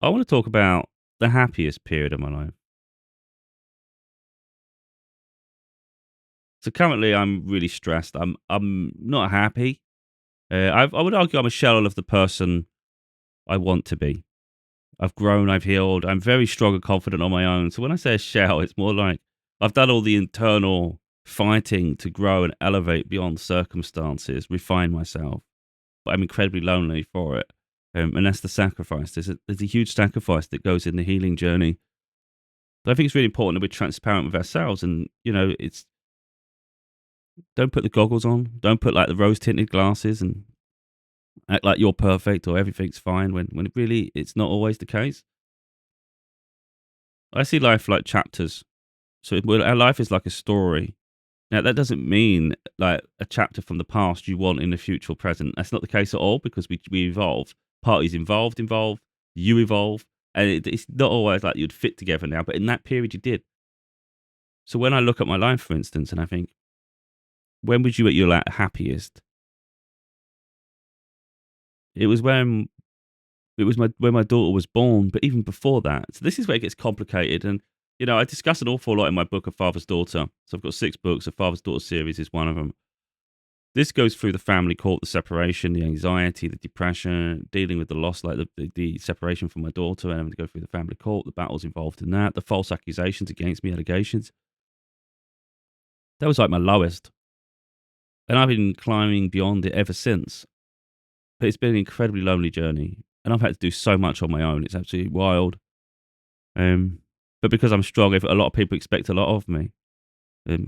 I want to talk about the happiest period of my life. So currently, I'm really stressed. I'm not happy. I would argue I'm a shell of the person I want to be. I've grown, I've healed. I'm very strong and confident on my own. So when I say a shell, it's more like I've done all the internal fighting to grow and elevate beyond circumstances, refine myself. But I'm incredibly lonely for it. And that's the sacrifice. There's a huge sacrifice that goes in the healing journey. But I think it's really important that we're transparent with ourselves. And, it's don't put the goggles on. Don't put like the rose tinted glasses and act like you're perfect or everything's fine when it really it's not always the case. I see life like chapters. So our life is like a story. Now that doesn't mean like a chapter from the past you want in the future or present. That's not the case at all because we evolve. Parties involved. You evolve, and it's not always like you'd fit together now. But in that period, you did. So when I look at my life, for instance, and I think, when was you at your like, happiest? It was when my daughter was born, but even before that. So this is where it gets complicated, and I discuss an awful lot in my book, A Father's Daughter. So I've got 6 books. A Father's Daughter series is one of them. This goes through the family court, the separation, the anxiety, the depression, dealing with the loss, like the separation from my daughter, and having to go through the family court, the battles involved in that, the false accusations against me, allegations. That was like my lowest, and I've been climbing beyond it ever since. But it's been an incredibly lonely journey, and I've had to do so much on my own. It's absolutely wild. Um, but because I'm strong, a lot of people expect a lot of me,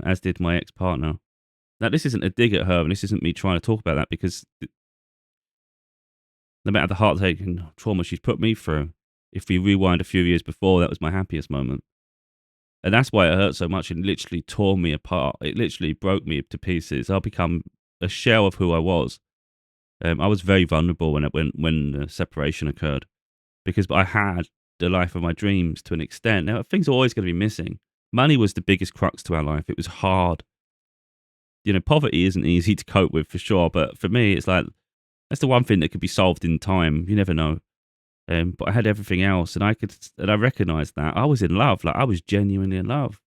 as did my ex-partner. Now, this isn't a dig at her, and this isn't me trying to talk about that because no matter the heartache and trauma she's put me through, if we rewind a few years before, that was my happiest moment. And that's why it hurt so much and literally tore me apart. It literally broke me to pieces. I've become a shell of who I was. I was very vulnerable when the separation occurred because I had the life of my dreams to an extent. Now, things are always going to be missing. Money was the biggest crux to our life. It was hard. Poverty isn't easy to cope with for sure. But for me, it's like that's the one thing that could be solved in time. You never know. But I had everything else, and I recognized that I was in love. Like I was genuinely in love.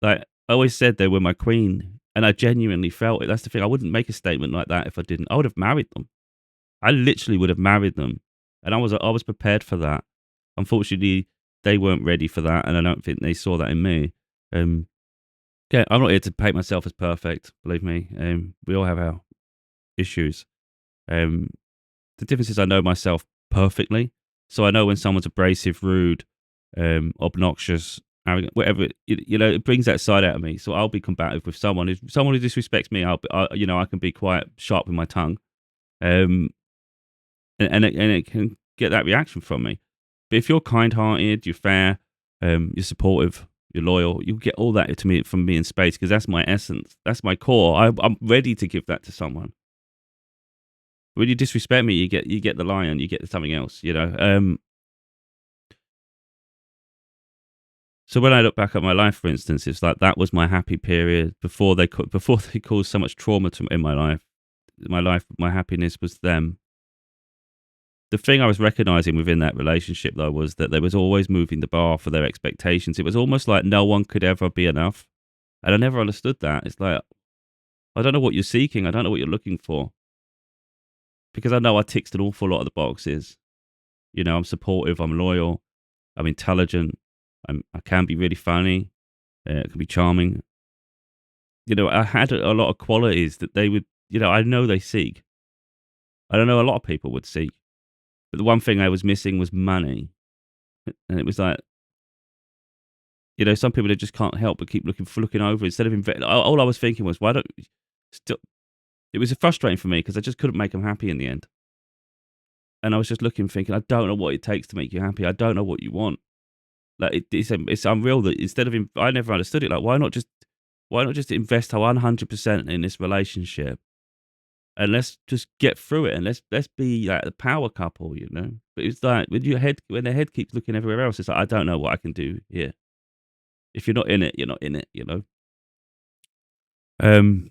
Like I always said, they were my queen, and I genuinely felt it. That's the thing. I wouldn't make a statement like that if I didn't. I would have married them. I literally would have married them, and I was prepared for that. Unfortunately, they weren't ready for that, and I don't think they saw that in me. Um, yeah, I'm not here to paint myself as perfect. Believe me, we all have our issues. Um, the difference is I know myself perfectly, so I know when someone's abrasive, rude, obnoxious, arrogant, whatever. It brings that side out of me. So I'll be combative with someone who disrespects me. I can be quite sharp with my tongue, um, and it can get that reaction from me. But if you're kind-hearted, you're fair, you're supportive, you're loyal, you'll get all that to me from me in space because that's my essence, that's my core. I'm ready to give that to someone. When you disrespect me, you get the lion, you get something else. So when I look back at my life, for instance, it's like that was my happy period before they caused so much trauma in my life. My happiness was them. The thing I was recognizing within that relationship, though, was that they was always moving the bar for their expectations. It was almost like no one could ever be enough, and I never understood that. It's like I don't know what you're seeking. I don't know what you're looking for because I know I ticked an awful lot of the boxes. I'm supportive, I'm loyal, I'm intelligent, I can be really funny, I can be charming. I had a lot of qualities that they would, I know they seek. I don't know a lot of people would seek, but the one thing I was missing was money, and it was like, some people they just can't help but keep looking over instead of investing. All I was thinking was, why don't still? It was frustrating for me because I just couldn't make them happy in the end, and I was just looking, thinking, I don't know what it takes to make you happy. I don't know what you want. Like it's unreal that instead of I never understood it. Like why not just invest 100% in this relationship and let's just get through it and let's be like the power couple. But it's like when the head keeps looking everywhere else, it's like I don't know what I can do here. If you're not in it, you're not in it. Um,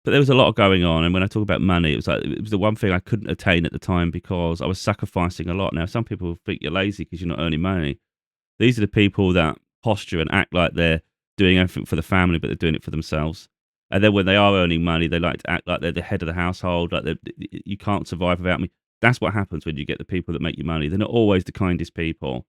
But there was a lot going on, and when I talk about money, it was like it was the one thing I couldn't attain at the time because I was sacrificing a lot. Now, some people think you're lazy because you're not earning money. These are the people that posture and act like they're doing everything for the family, but they're doing it for themselves. And then when they are earning money, they like to act like they're the head of the household, like you can't survive without me. That's what happens when you get the people that make you money. They're not always the kindest people.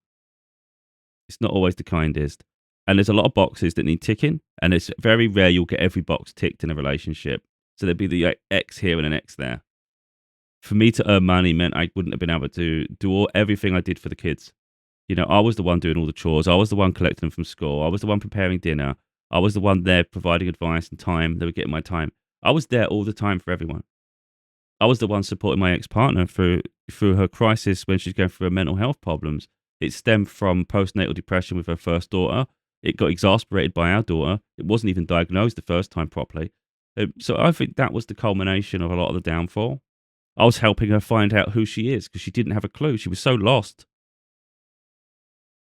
It's not always the kindest. And there's a lot of boxes that need ticking, and it's very rare you'll get every box ticked in a relationship. So there'd be the X here and an X there. For me to earn money meant I wouldn't have been able to do everything I did for the kids. You know, I was the one doing all the chores. I was the one collecting them from school. I was the one preparing dinner. I was the one there providing advice and time. They were getting my time. I was there all the time for everyone. I was the one supporting my ex-partner through her crisis when she's going through her mental health problems. It stemmed from postnatal depression with her first daughter. It got exasperated by our daughter. It wasn't even diagnosed the first time properly. So I think that was the culmination of a lot of the downfall. I was helping her find out who she is because she didn't have a clue. She was so lost.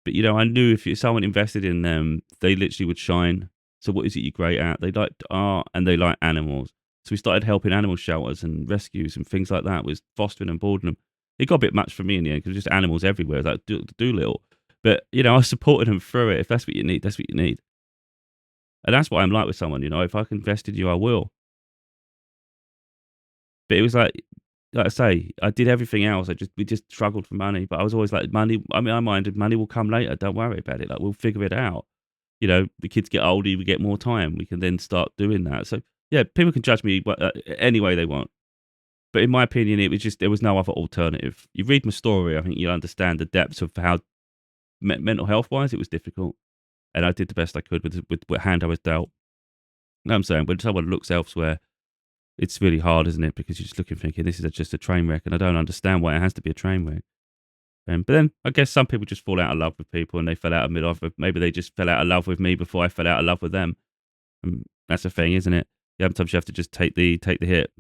But, you know, I knew if someone invested in them, they literally would shine. So what is it you're great at? They liked art and they like animals. So we started helping animal shelters and rescues and things like that, was fostering and boarding them. It got a bit much for me in the end because just animals everywhere, like Doolittle. But, you know, I supported them through it. If that's what you need, that's what you need. And that's what I'm like with someone, you know, if I can invest in you, I will. But it was like I say, I did everything else. We just struggled for money, but I was always like, money. I mean, I minded money will come later. Don't worry about it. Like we'll figure it out. You know, the kids get older, we get more time. We can then start doing that. So yeah, people can judge me any way they want. But in my opinion, it was just there was no other alternative. You read my story, I think you'll understand the depths of how mental health wise it was difficult, and I did the best I could with what hand I was dealt. You know what I'm saying? When someone looks elsewhere, it's really hard, isn't it? Because you're just looking thinking, this is just a train wreck, and I don't understand why it has to be a train wreck. But then I guess some people just fall out of love with people, and they fell out of mid with. Maybe they just fell out of love with me before I fell out of love with them. That's the thing, isn't it? Yeah, sometimes you have to just take the hit.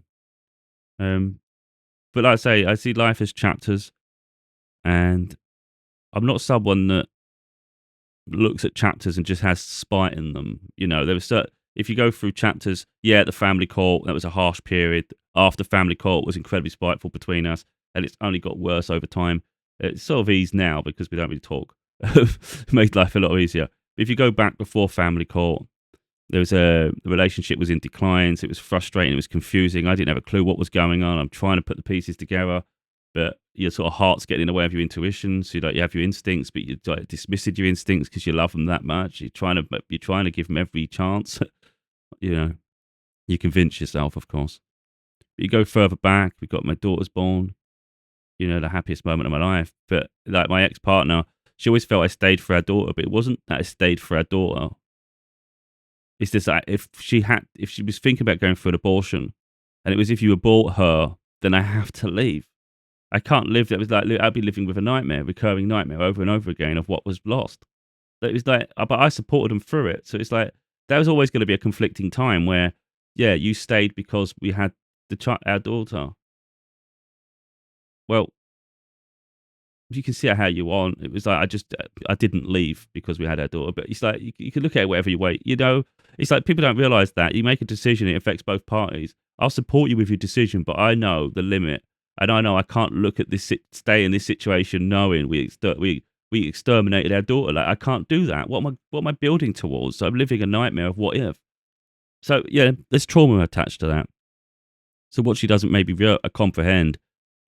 Um, but like I say, I see life as chapters, and I'm not someone that looks at chapters and just has spite in them. You know, there was certain, if you go through chapters, yeah, the family court, that was a harsh period. After family court was incredibly spiteful between us, and it's only got worse over time. It's sort of eased now because we don't really talk. Made life a lot easier. But if you go back before family court, there was the relationship was in declines. It was frustrating. It was confusing. I didn't have a clue what was going on. I'm trying to put the pieces together, but your sort of heart's getting in the way of your intuition. So you have your instincts, but you're dismissing your instincts because you love them that much. You're trying to give them every chance. You know, you convince yourself, of course. But you go further back. We got my daughter's born. You know, the happiest moment of my life. But like my ex-partner, she always felt I stayed for our daughter, but it wasn't that I stayed for our daughter. It's just like if she was thinking about going for an abortion, and it was if you abort her, then I have to leave. I can't live. It was like I'd be living with a nightmare, recurring nightmare over and over again of what was lost. It was like, but I supported them through it. So it's like there was always going to be a conflicting time where, yeah, you stayed because we had our daughter. Well, you can see it how you want. It was like I didn't leave because we had our daughter. But it's like you can look at it whatever you wait. You know, it's like people don't realize that you make a decision, it affects both parties. I'll support you with your decision, but I know the limit, and I know I can't look at this stay in this situation knowing we exterminated our daughter. Like I can't do that. What am I building towards? So I'm living a nightmare of what if. So yeah, there's trauma attached to that. So what she doesn't maybe comprehend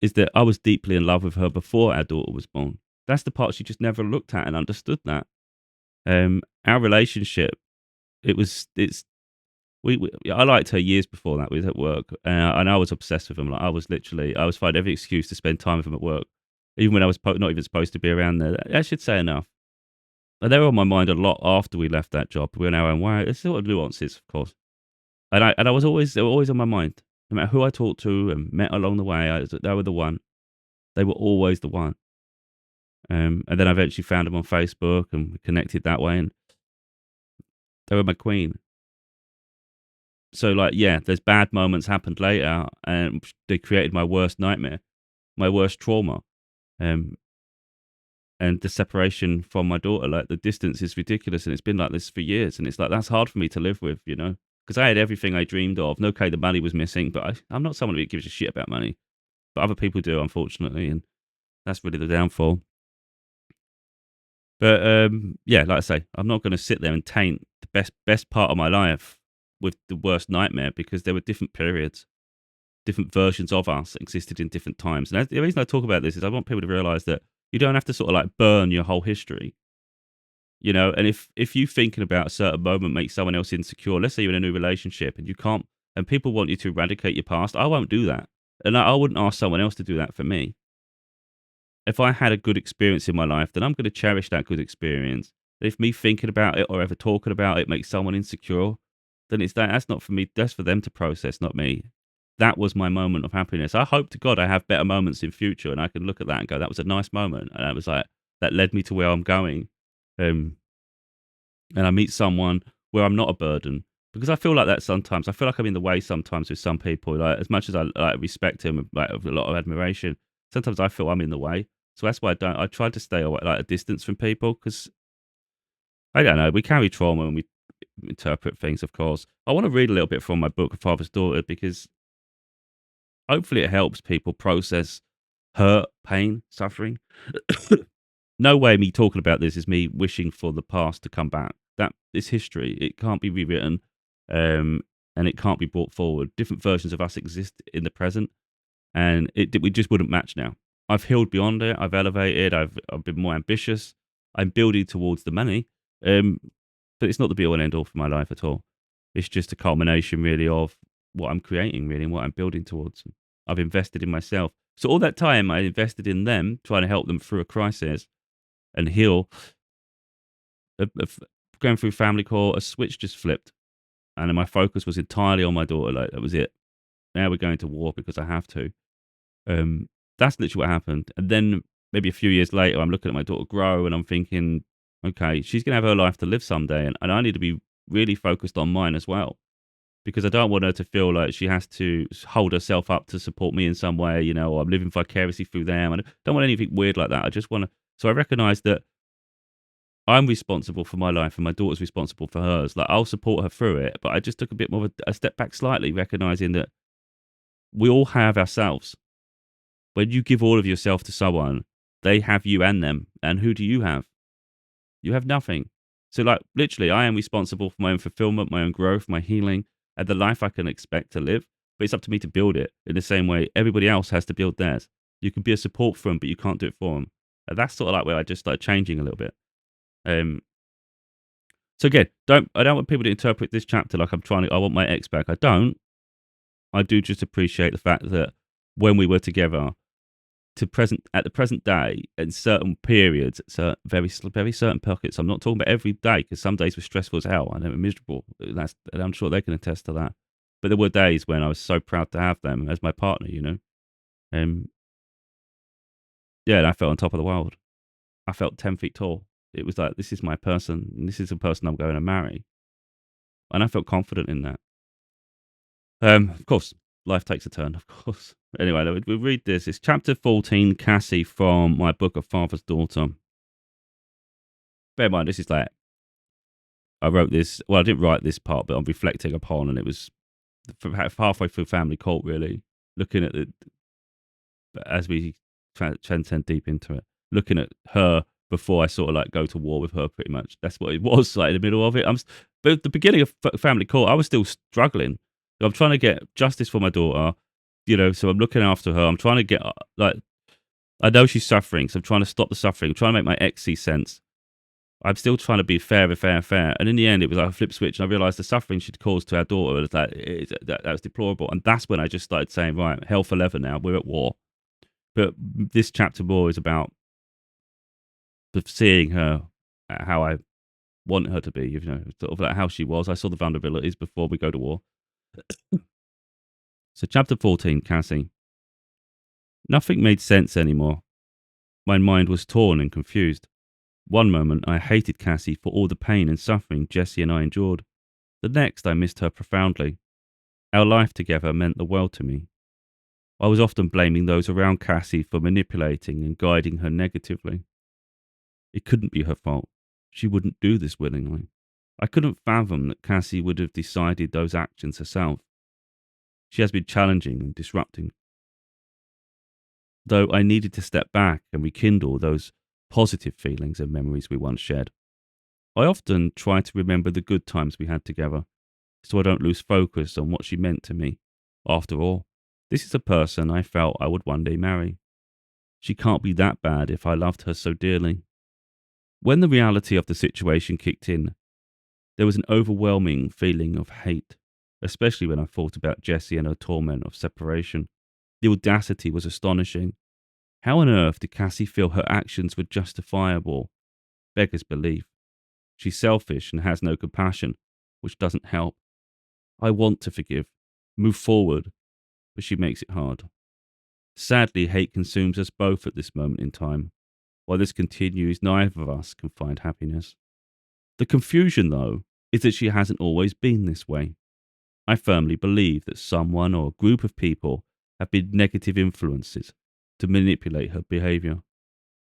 is that I was deeply in love with her before our daughter was born. That's the part she just never looked at and understood that. Our relationship, it's I liked her years before that. We was at work, and I was obsessed with him. Like I was finding every excuse to spend time with him at work, even when I was not even supposed to be around there. I should say enough. And they were on my mind a lot after we left that job. We went our own way. There's sort of nuances, of course. And they were always on my mind. No matter who I talked to and met along the way, they were the one. They were always the one. And then I eventually found them on Facebook and connected that way, and they were my queen. So, like, yeah, there's bad moments happened later, and they created my worst nightmare, my worst trauma. Um, and the separation from my daughter, like, the distance is ridiculous, and it's been like this for years, and it's like, that's hard for me to live with, you know? because I had everything I dreamed of. And okay, the money was missing, but I'm not someone who gives a shit about money. But other people do, unfortunately, and that's really the downfall. But yeah, like I say, I'm not going to sit there and taint the best part of my life with the worst nightmare, because there were different periods, different versions of us that existed in different times. And the reason I talk about this is I want people to realize that you don't have to sort of like burn your whole history, and if you thinking about a certain moment makes someone else insecure, let's say you're in a new relationship and you can't, and people want you to eradicate your past, I won't do that. And I wouldn't ask someone else to do that for me. If I had a good experience in my life, then I'm going to cherish that good experience. If me thinking about it or ever talking about it makes someone insecure, then that's not for me. That's for them to process, not me. That was my moment of happiness. I hope to God I have better moments in future, and I can look at that and go, that was a nice moment, and that was like that led me to where I'm going. And I meet someone where I'm not a burden, because I feel like that sometimes. I feel like I'm in the way sometimes with some people. Like, as much as I like respect him, like with a lot of admiration, sometimes I feel I'm in the way. So that's why I try to stay away, like a distance from people, because I don't know. We carry trauma when we interpret things. Of course, I want to read a little bit from my book, A Father's Daughter, because hopefully it helps people process hurt, pain, suffering. No way me talking about this is me wishing for the past to come back. That is history. It can't be rewritten, and it can't be brought forward. Different versions of us exist in the present, and we just wouldn't match now. I've healed beyond it. I've elevated. I've been more ambitious. I'm building towards the money, um, but it's not the be all and end all for my life at all. It's just a culmination, really, of what I'm creating, really, and what I'm building towards. I've invested in myself. So all that time I invested in them, trying to help them through a crisis and heal. Going through family court, a switch just flipped, and then my focus was entirely on my daughter. Like, that was it. Now we're going to war because I have to. Um, that's literally what happened. And then maybe a few years later, I'm looking at my daughter grow, and I'm thinking, okay, she's going to have her life to live someday, and I need to be really focused on mine as well, because I don't want her to feel like she has to hold herself up to support me in some way, or I'm living vicariously through them. I don't want anything weird like that. I just want to. So I recognize that I'm responsible for my life and my daughter's responsible for hers. Like, I'll support her through it, but I just took a bit more of a step back slightly, recognizing that we all have ourselves. When you give all of yourself to someone, they have you and them. And who do you have? You have nothing. So, like, literally, I am responsible for my own fulfillment, my own growth, my healing, and the life I can expect to live. But it's up to me to build it in the same way everybody else has to build theirs. You can be a support for them, but you can't do it for them. And that's sort of like where I just started changing a little bit. Um, So again, I don't want people to interpret this chapter like I want my ex back. I don't. I do just appreciate the fact that when we were together, at the present day, in certain periods, very certain pockets. I'm not talking about every day, because some days were stressful as hell and they were miserable. And I'm sure they can attest to that. But there were days when I was so proud to have them as my partner. Um, yeah, and I felt on top of the world. I felt 10 feet tall. It was like, this is my person. And this is the person I'm going to marry, and I felt confident in that. Of course, life takes a turn, of course. Anyway, we'll read this. It's chapter 14, Cassie, from my book, A Father's Daughter. Bear in mind, this is like, I wrote this, well, I didn't write this part, but I'm reflecting upon, and it was halfway through family court, really, looking at it as we transcend deep into it, looking at her before I sort of like go to war with her, pretty much. That's what it was, like in the middle of it. But at the beginning of family court, I was still struggling. I'm trying to get justice for my daughter, so I'm looking after her. I'm trying to get, like, I know she's suffering, so I'm trying to stop the suffering. I'm trying to make my ex see sense. I'm still trying to be fair. And in the end, it was like a flip switch, and I realised the suffering she'd caused to our daughter was like, that was deplorable. And that's when I just started saying, right, hell for leather now, we're at war. But this chapter more is about seeing her how I want her to be, sort of like how she was. I saw the vulnerabilities before we go to war. So chapter 14, Cassie. Nothing made sense anymore. My mind was torn and confused. One moment I hated Cassie for all the pain and suffering Jessie and I endured. The next I missed her profoundly. Our life together meant the world to me. I was often blaming those around Cassie for manipulating and guiding her negatively. It couldn't be her fault. She wouldn't do this willingly. I couldn't fathom that Cassie would have decided those actions herself. She has been challenging and disrupting, though I needed to step back and rekindle those positive feelings and memories we once shared. I often try to remember the good times we had together, so I don't lose focus on what she meant to me. After all, this is a person I felt I would one day marry. She can't be that bad if I loved her so dearly. When the reality of the situation kicked in, there was an overwhelming feeling of hate, especially when I thought about Jessie and her torment of separation. The audacity was astonishing. How on earth did Cassie feel her actions were justifiable? Beggars belief. She's selfish and has no compassion, which doesn't help. I want to forgive, move forward, but she makes it hard. Sadly, hate consumes us both at this moment in time. While this continues, neither of us can find happiness. The confusion, though, is that she hasn't always been this way. I firmly believe that someone or a group of people have been negative influences to manipulate her behaviour.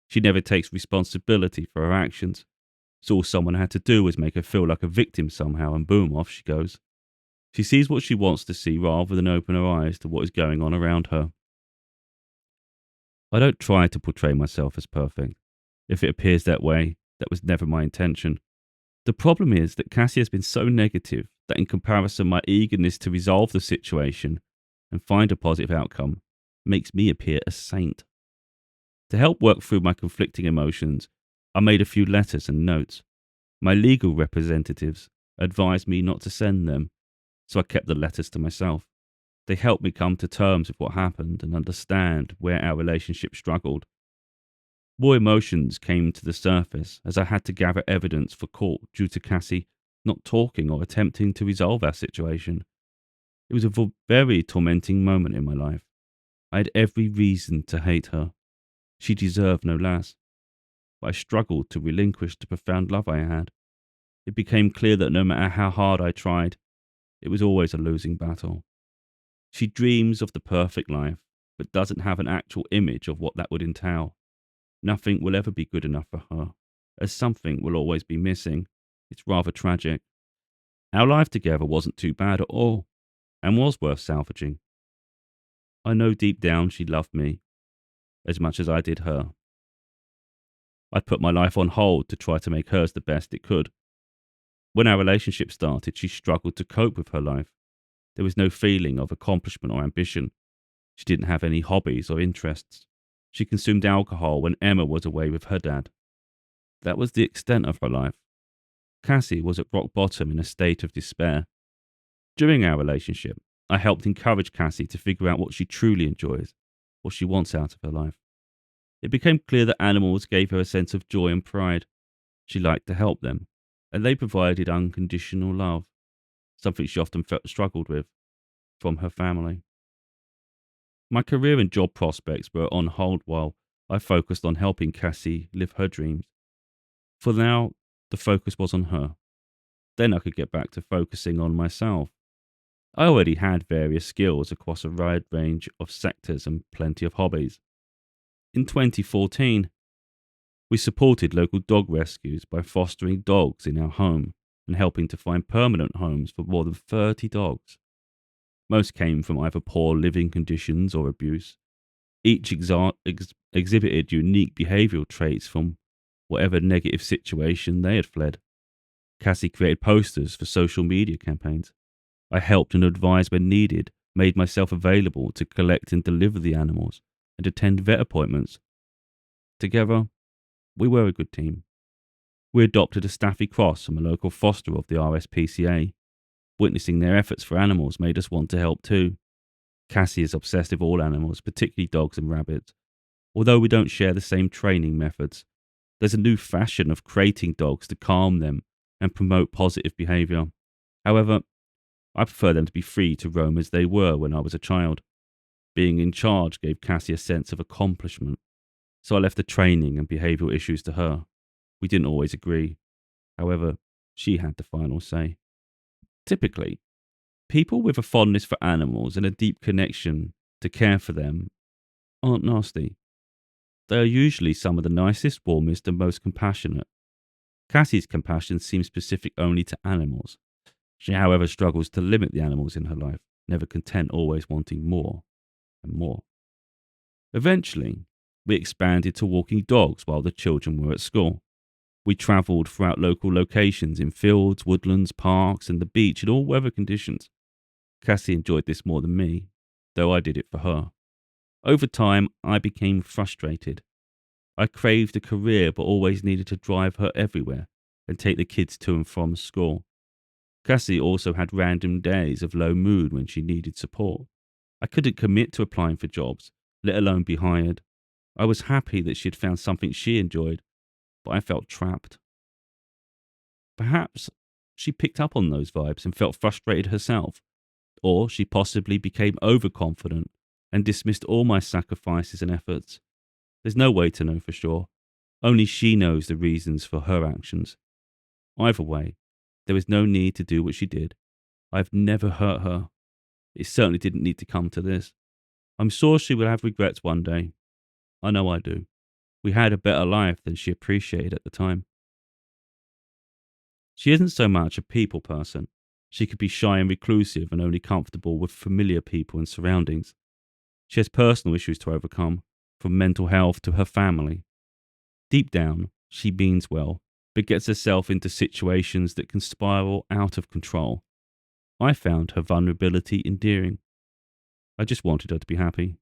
She never takes responsibility for her actions, so all someone had to do was make her feel like a victim somehow, and boom, off she goes. She sees what she wants to see rather than open her eyes to what is going on around her. I don't try to portray myself as perfect. If it appears that way, that was never my intention. The problem is that Cassie has been so negative that in comparison, my eagerness to resolve the situation and find a positive outcome makes me appear a saint. To help work through my conflicting emotions, I made a few letters and notes. My legal representatives advised me not to send them, so I kept the letters to myself. They helped me come to terms with what happened and understand where our relationship struggled. More emotions came to the surface as I had to gather evidence for court due to Cassie not talking or attempting to resolve our situation. It was a very tormenting moment in my life. I had every reason to hate her. She deserved no less. But I struggled to relinquish the profound love I had. It became clear that no matter how hard I tried, it was always a losing battle. She dreams of the perfect life, but doesn't have an actual image of what that would entail. Nothing will ever be good enough for her, as something will always be missing. It's rather tragic. Our life together wasn't too bad at all, and was worth salvaging. I know deep down she loved me, as much as I did her. I put my life on hold to try to make hers the best it could. When our relationship started, she struggled to cope with her life. There was no feeling of accomplishment or ambition. She didn't have any hobbies or interests. She consumed alcohol when Emma was away with her dad. That was the extent of her life. Cassie was at rock bottom in a state of despair. During our relationship, I helped encourage Cassie to figure out what she truly enjoys, what she wants out of her life. It became clear that animals gave her a sense of joy and pride. She liked to help them, and they provided unconditional love, something she often struggled with from her family. My career and job prospects were on hold while I focused on helping Cassie live her dreams. For now, the focus was on her. Then I could get back to focusing on myself. I already had various skills across a wide range of sectors and plenty of hobbies. In 2014, we supported local dog rescues by fostering dogs in our home and helping to find permanent homes for more than 30 dogs. Most came from either poor living conditions or abuse. Each exhibited unique behavioural traits from whatever negative situation they had fled. Cassie created posters for social media campaigns. I helped and advised when needed, made myself available to collect and deliver the animals, and attend vet appointments. Together, we were a good team. We adopted a Staffy Cross from a local foster of the RSPCA. Witnessing their efforts for animals made us want to help too. Cassie is obsessed with all animals, particularly dogs and rabbits. Although we don't share the same training methods, there's a new fashion of creating dogs to calm them and promote positive behaviour. However, I prefer them to be free to roam as they were when I was a child. Being in charge gave Cassie a sense of accomplishment, so I left the training and behavioural issues to her. We didn't always agree. However, she had the final say. Typically, people with a fondness for animals and a deep connection to care for them aren't nasty. They are usually some of the nicest, warmest, and most compassionate. Cassie's compassion seems specific only to animals. She, however, struggles to limit the animals in her life, never content, always wanting more and more. Eventually, we expanded to walking dogs while the children were at school. We travelled throughout local locations in fields, woodlands, parks, and the beach in all weather conditions. Cassie enjoyed this more than me, though I did it for her. Over time, I became frustrated. I craved a career but always needed to drive her everywhere and take the kids to and from school. Cassie also had random days of low mood when she needed support. I couldn't commit to applying for jobs, let alone be hired. I was happy that she had found something she enjoyed, but I felt trapped. Perhaps she picked up on those vibes and felt frustrated herself, or she possibly became overconfident and dismissed all my sacrifices and efforts. There's no way to know for sure. Only she knows the reasons for her actions. Either way, there was no need to do what she did. I've never hurt her. It certainly didn't need to come to this. I'm sure she will have regrets one day. I know I do. We had a better life than she appreciated at the time. She isn't so much a people person. She could be shy and reclusive and only comfortable with familiar people and surroundings. She has personal issues to overcome, from mental health to her family. Deep down, she means well, but gets herself into situations that can spiral out of control. I found her vulnerability endearing. I just wanted her to be happy.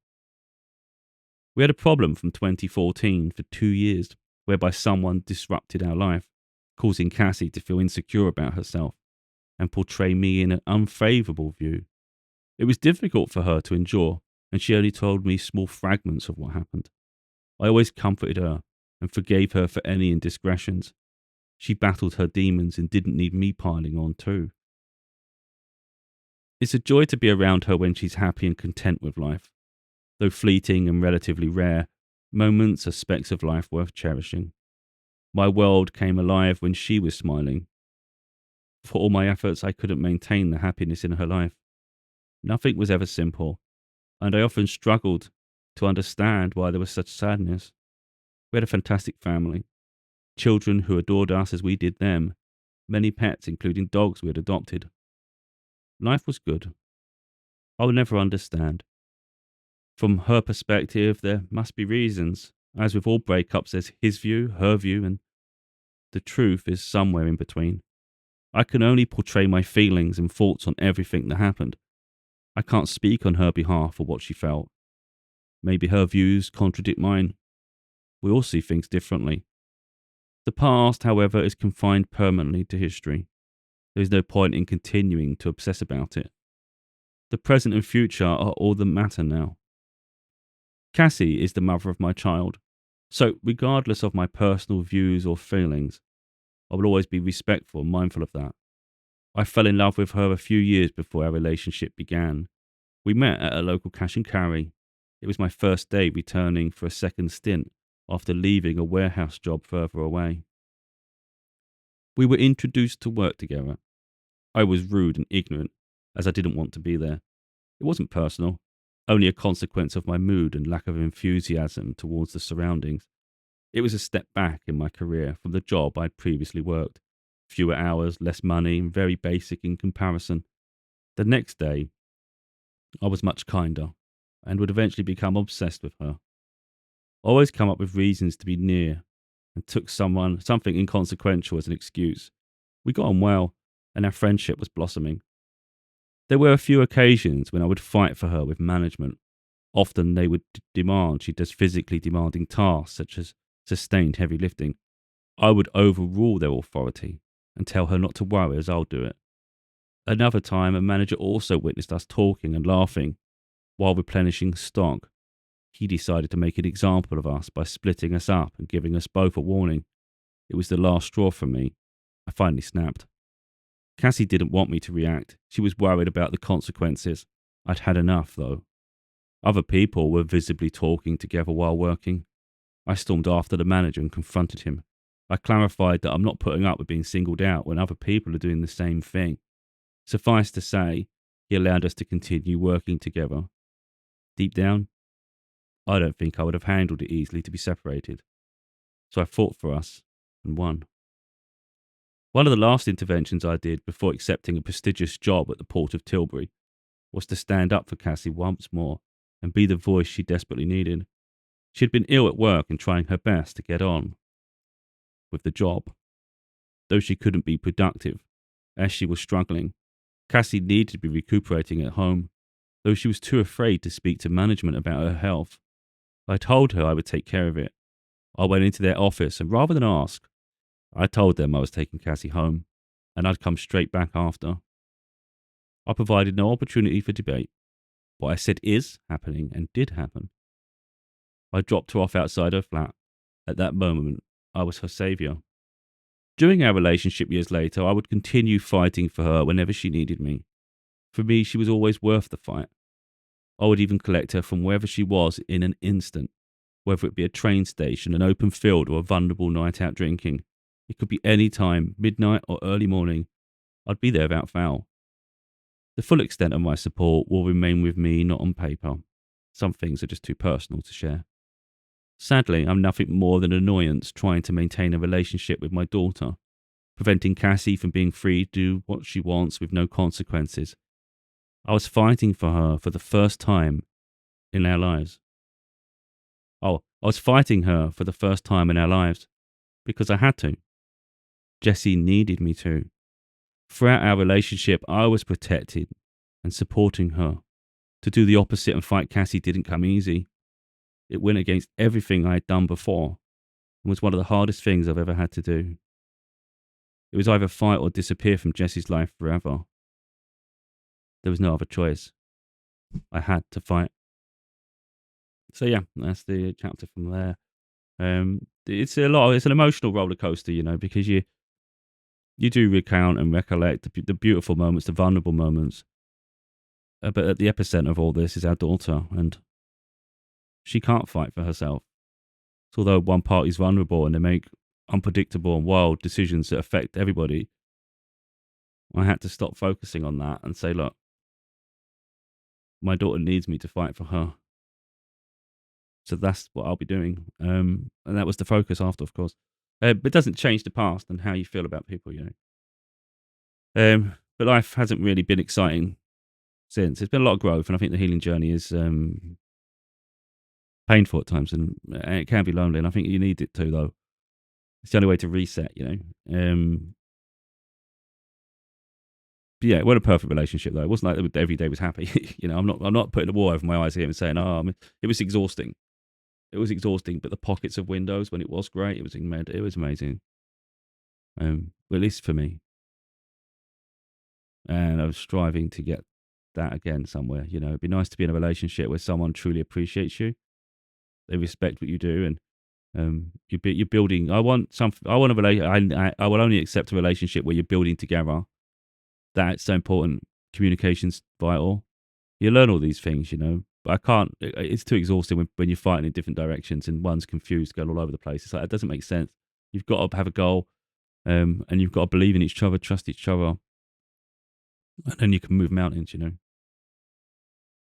We had a problem from 2014 for 2 years, whereby someone disrupted our life, causing Cassie to feel insecure about herself and portray me in an unfavourable view. It was difficult for her to endure, and she only told me small fragments of what happened. I always comforted her and forgave her for any indiscretions. She battled her demons and didn't need me piling on too. It's a joy to be around her when she's happy and content with life. Though fleeting and relatively rare, moments are specks of life worth cherishing. My world came alive when she was smiling. For all my efforts, I couldn't maintain the happiness in her life. Nothing was ever simple, and I often struggled to understand why there was such sadness. We had a fantastic family, children who adored us as we did them, many pets, including dogs we had adopted. Life was good. I will never understand. From her perspective, there must be reasons. As with all breakups, there's his view, her view, and the truth is somewhere in between. I can only portray my feelings and thoughts on everything that happened. I can't speak on her behalf for what she felt. Maybe her views contradict mine. We all see things differently. The past, however, is confined permanently to history. There is no point in continuing to obsess about it. The present and future are all that matter now. Cassie is the mother of my child, so regardless of my personal views or feelings, I will always be respectful and mindful of that. I fell in love with her a few years before our relationship began. We met at a local cash and carry. It was my first day returning for a second stint after leaving a warehouse job further away. We were introduced to work together. I was rude and ignorant, as I didn't want to be there. It wasn't personal, only a consequence of my mood and lack of enthusiasm towards the surroundings. It was a step back in my career from the job I'd previously worked. Fewer hours, less money, and very basic in comparison. The next day, I was much kinder and would eventually become obsessed with her. I always come up with reasons to be near and took something inconsequential as an excuse. We got on well, and our friendship was blossoming. There were a few occasions when I would fight for her with management. Often they would demand she does physically demanding tasks such as sustained heavy lifting. I would overrule their authority and tell her not to worry as I'll do it. Another time, a manager also witnessed us talking and laughing while replenishing stock. He decided to make an example of us by splitting us up and giving us both a warning. It was the last straw for me. I finally snapped. Cassie didn't want me to react. She was worried about the consequences. I'd had enough, though. Other people were visibly talking together while working. I stormed after the manager and confronted him. I clarified that I'm not putting up with being singled out when other people are doing the same thing. Suffice to say, he allowed us to continue working together. Deep down, I don't think I would have handled it easily to be separated. So I fought for us and won. One of the last interventions I did before accepting a prestigious job at the Port of Tilbury was to stand up for Cassie once more and be the voice she desperately needed. She had been ill at work and trying her best to get on with the job, though she couldn't be productive as she was struggling. Cassie needed to be recuperating at home, though she was too afraid to speak to management about her health. I told her I would take care of it. I went into their office and rather than ask, I told them I was taking Cassie home and I'd come straight back after. I provided no opportunity for debate. What I said is happening and did happen. I dropped her off outside her flat. At that moment, I was her saviour. During our relationship years later, I would continue fighting for her whenever she needed me. For me, she was always worth the fight. I would even collect her from wherever she was in an instant, whether it be a train station, an open field, or a vulnerable night out drinking. It could be any time, midnight or early morning. I'd be there without fail. The full extent of my support will remain with me, not on paper. Some things are just too personal to share. Sadly, I'm nothing more than an annoyance trying to maintain a relationship with my daughter, preventing Cassie from being free to do what she wants with no consequences. I was fighting for her for the first time in our lives. I was fighting her for the first time in our lives because I had to. Jessie needed me to. Throughout our relationship, I was protected and supporting her. To do the opposite and fight Cassie didn't come easy. It went against everything I had done before and was one of the hardest things I've ever had to do. It was either fight or disappear from Jessie's life forever. There was no other choice. I had to fight. So yeah, that's the chapter from there. It's an emotional roller coaster, because you do recount and recollect the beautiful moments, the vulnerable moments. But at the epicenter of all this is our daughter, and she can't fight for herself. So although one party's vulnerable and they make unpredictable and wild decisions that affect everybody, I had to stop focusing on that and say, look, my daughter needs me to fight for her. So that's what I'll be doing. And that was the focus after, of course. But it doesn't change the past and how you feel about people, But life hasn't really been exciting since. There's been a lot of growth, and I think the healing journey is painful at times, and it can be lonely, and I think you need it too, though. It's the only way to reset, But yeah, it wasn't a perfect relationship, though. It wasn't like every day was happy. I'm not putting a wall over my eyes here and saying, it was exhausting. It was exhausting, but the pockets of windows when it was great, it was amazing. But at least for me. And I was striving to get that again somewhere. It'd be nice to be in a relationship where someone truly appreciates you. They respect what you do, and you're building. I want a relation. I will only accept a relationship where you're building together. That's so important. Communication's vital. You learn all these things, but I can't. It's too exhausting when you're fighting in different directions and one's confused, going all over the place. It's like, it doesn't make sense. You've got to have a goal, and you've got to believe in each other, trust each other, and then you can move mountains,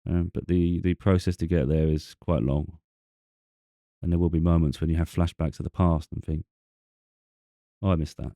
But the process to get there is quite long, and there will be moments when you have flashbacks of the past and think, "Oh, I missed that."